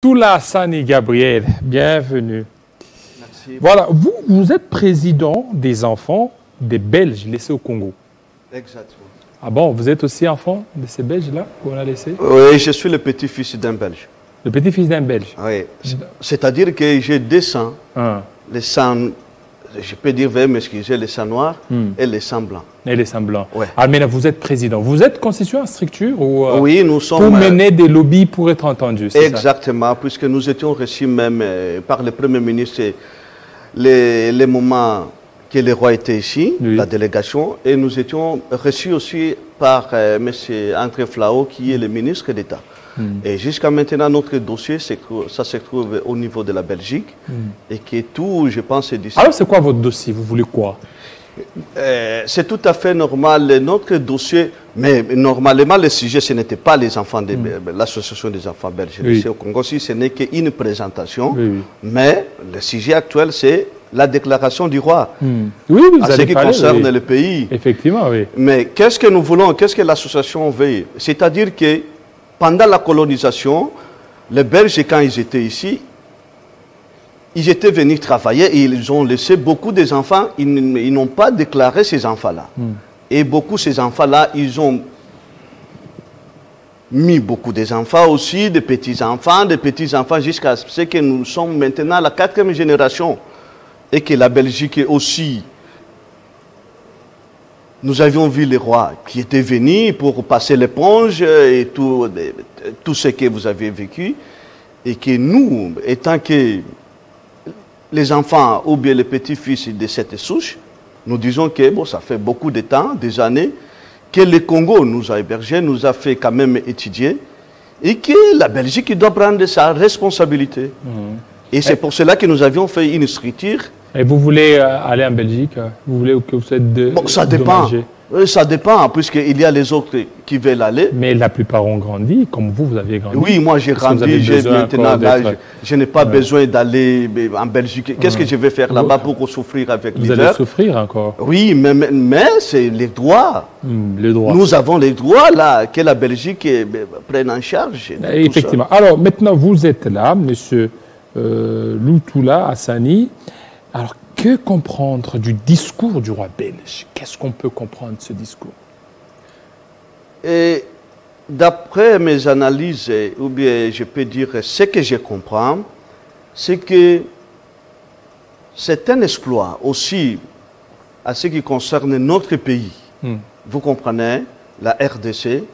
Toula Sani Gabriel, bienvenue. Merci. Voilà, vous êtes président des enfants des Belges laissés au Congo. Exactement. Ah bon, vous êtes aussi enfant de ces Belges-là qu'on a laissés? Oui, je suis le petit-fils d'un Belge. Le petit-fils d'un Belge? Oui. C'est-à-dire que j'ai deux sangs. Les sangs, je peux dire, veuillez m'excuser, les sangs noirs et les sangs blancs. Et les sangs blancs. Ouais. Ah, mais là, vous êtes président. Vous êtes constitué en structure ou oui, nous sommes... pour mener des lobbies pour être entendus, c'est exactement, ça? Puisque nous étions reçus même par le Premier ministre les moments que le roi était ici, oui, la délégation, et nous étions reçus aussi par M. André Flao, qui est le ministre d'État. Et jusqu'à maintenant, notre dossier, ça se trouve au niveau de la Belgique, et que tout, je pense, est d'ici. Alors, c'est quoi votre dossier? Vous voulez quoi? C'est tout à fait normal, notre dossier, mais normalement, le sujet, ce n'était pas les enfants de l'association des enfants belges au Congo, si ce n'est qu'une présentation, mais le sujet actuel, c'est la déclaration du roi, à ce qui concerne le pays. Effectivement, oui. Mais qu'est-ce que nous voulons, qu'est-ce que l'association veut? C'est-à-dire que pendant la colonisation, les Belges, quand ils étaient ici, ils étaient venus travailler et ils ont laissé beaucoup des enfants, ils n'ont pas déclaré ces enfants-là. Et beaucoup de ces enfants-là, ils ont mis beaucoup des enfants aussi, des petits-enfants jusqu'à ce que nous sommes maintenant la 4e génération. Et que la Belgique aussi, nous avions vu les rois qui étaient venus pour passer l'éponge et tout ce que vous avez vécu. Et que nous, étant que les enfants ou bien les petits-fils de cette souche, nous disons que bon, ça fait beaucoup de temps, des années, que le Congo nous a hébergés, nous a fait quand même étudier, et que la Belgique doit prendre sa responsabilité. Et c'est pour cela que nous avions fait une structure. Et vous voulez aller en Belgique? Vous voulez que vous êtes bon, ça dépend. Ça dépend, puisqu'il y a les autres qui veulent aller. Mais la plupart ont grandi, comme vous avez grandi. Oui, moi j'ai grandi, maintenant, je n'ai pas besoin d'aller en Belgique. Qu'est-ce que je vais faire là-bas pour souffrir avec l'hiver? Vous allez souffrir encore? Oui, mais c'est les droits. Les droits. Nous avons les droits là, que la Belgique prenne en charge. Effectivement. Alors maintenant, vous êtes là, M. Loutoula Hassani. Alors, que comprendre du discours du roi belge? Qu'est-ce qu'on peut comprendre de ce discours? D'après mes analyses, ou bien je peux dire ce que je comprends, c'est que c'est un exploit aussi à ce qui concerne notre pays. Vous comprenez, la RDC,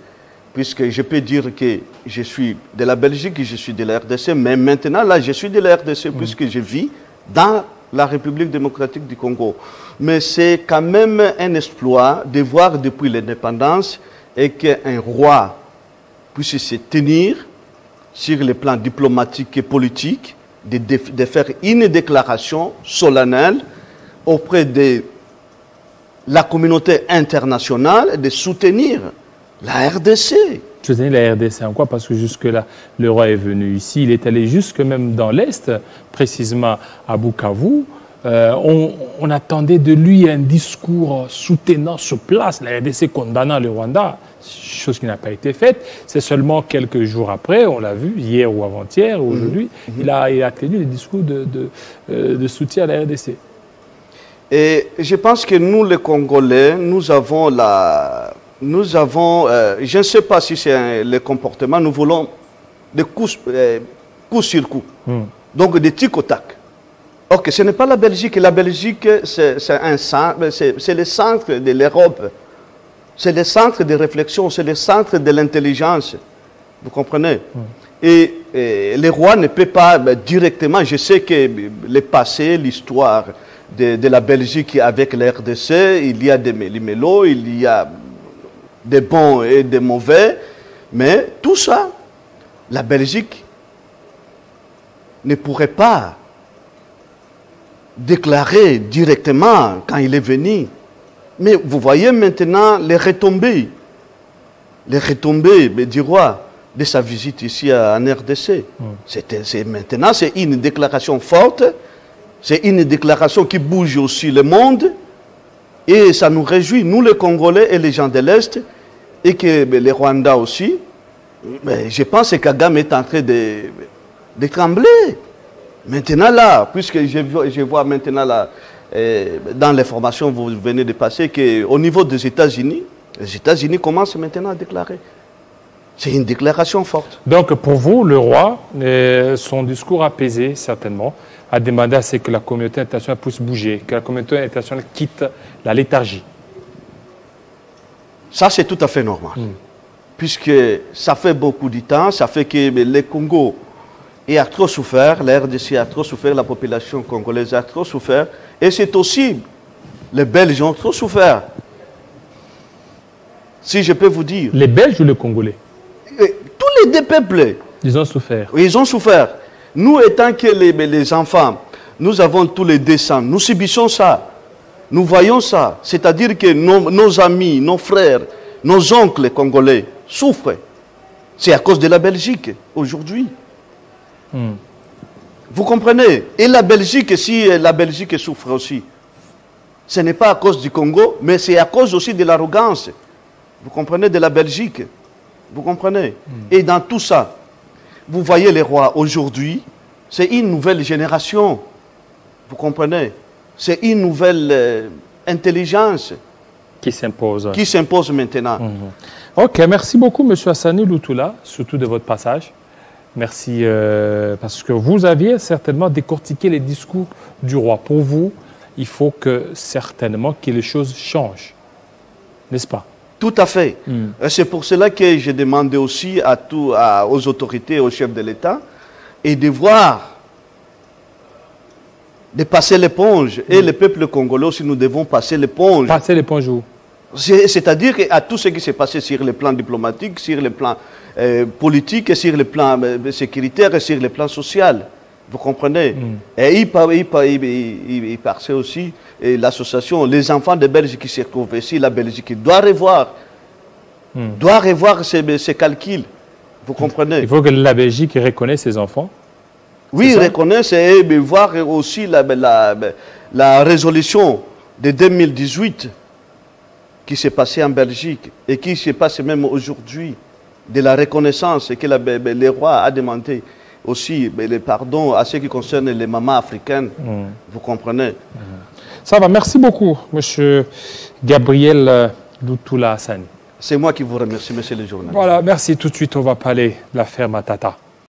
puisque je peux dire que je suis de la Belgique, je suis de la RDC, mais maintenant, là, je suis de la RDC puisque je vis dans la République démocratique du Congo. Mais c'est quand même un exploit de voir depuis l'indépendance et qu'un roi puisse se tenir sur le plan diplomatique et politique, de faire une déclaration solennelle auprès de la communauté internationale de soutenir la RDC. Soutenir la RDC en quoi? Parce que jusque-là, le roi est venu ici, il est allé jusque même dans l'Est, précisément à Bukavu. On attendait de lui un discours soutenant sur place la RDC condamnant le Rwanda, chose qui n'a pas été faite. C'est seulement quelques jours après, on l'a vu, hier ou avant-hier, ou aujourd'hui, il a tenu des discours de soutien à la RDC. Et je pense que nous, les Congolais, nous avons je ne sais pas si c'est le comportement, nous voulons des coups sur coup. Donc des tic au tac. Ok, ce n'est pas la Belgique. La Belgique, c'est le centre de l'Europe. C'est le centre de réflexion, c'est le centre de l'intelligence. Vous comprenez? Et le roi ne peut pas directement, je sais que le passé, l'histoire de la Belgique avec la RDC, il y a des méli-mélos, il y a des bons et des mauvais, mais tout ça, la Belgique ne pourrait pas déclarer directement quand il est venu. Mais vous voyez maintenant les retombées du roi de sa visite ici en RDC. Maintenant, c'est une déclaration forte, c'est une déclaration qui bouge aussi le monde. Et ça nous réjouit, nous les Congolais et les gens de l'Est, et que les Rwandais aussi. Mais je pense que Kagame est en train de trembler. Maintenant là, puisque je vois maintenant là, dans les formations que vous venez de passer, qu'au niveau des États-Unis, les États-Unis commencent maintenant à déclarer. C'est une déclaration forte. Donc pour vous, le roi, son discours apaisé certainement, a demandé à ce que la communauté internationale puisse bouger, que la communauté internationale quitte la léthargie. Ça, c'est tout à fait normal. Puisque ça fait beaucoup de temps, ça fait que le Congo a trop souffert, la RDC a trop souffert, la population congolaise a trop souffert, et c'est aussi, les Belges ont trop souffert. Si je peux vous dire. Les Belges ou les Congolais? Tous les deux peuples. Ils ont souffert. Ils ont souffert. Nous, étant que les enfants, nous avons tous les descendants, nous subissons ça. Nous voyons ça. C'est-à-dire que nos amis, nos frères, nos oncles congolais souffrent. C'est à cause de la Belgique, aujourd'hui. Vous comprenez? Et la Belgique, si la Belgique souffre aussi, ce n'est pas à cause du Congo, mais c'est à cause aussi de l'arrogance. Vous comprenez? De la Belgique. Vous comprenez? Et dans tout ça, vous voyez les rois aujourd'hui, c'est une nouvelle génération. Vous comprenez? C'est une nouvelle intelligence qui s'impose. Qui s'impose maintenant. Ok, merci beaucoup, M. Hassani Loutoula, surtout de votre passage. Merci, parce que vous aviez certainement décortiqué les discours du roi. Pour vous, il faut certainement que les choses changent, n'est-ce pas? Tout à fait. C'est pour cela que j'ai demandé aussi aux autorités, aux chefs de l'État, et de voir, de passer l'éponge. Et le peuple congolais aussi, nous devons passer l'éponge. Passer l'éponge où? C'est-à-dire à tout ce qui s'est passé sur le plan diplomatique, sur le plan politique, sur le plan sécuritaire et sur le plan social. Vous comprenez? Et il parlait aussi, l'association, les enfants de Belgique qui se trouvent ici, la Belgique doit revoir ses calculs. Vous comprenez? Il faut que la Belgique reconnaisse ses enfants. Oui, reconnaisse et voir aussi la résolution de 2018 qui s'est passée en Belgique et qui se passe même aujourd'hui, de la reconnaissance que le roi a demandé. Aussi, le pardon à ce qui concerne les mamans africaines. Vous comprenez? Ça va, merci beaucoup, M. Gabriel Loutoula Hassani. C'est moi qui vous remercie, monsieur le journaliste. Voilà, merci. Tout de suite, on va parler de l'affaire Matata.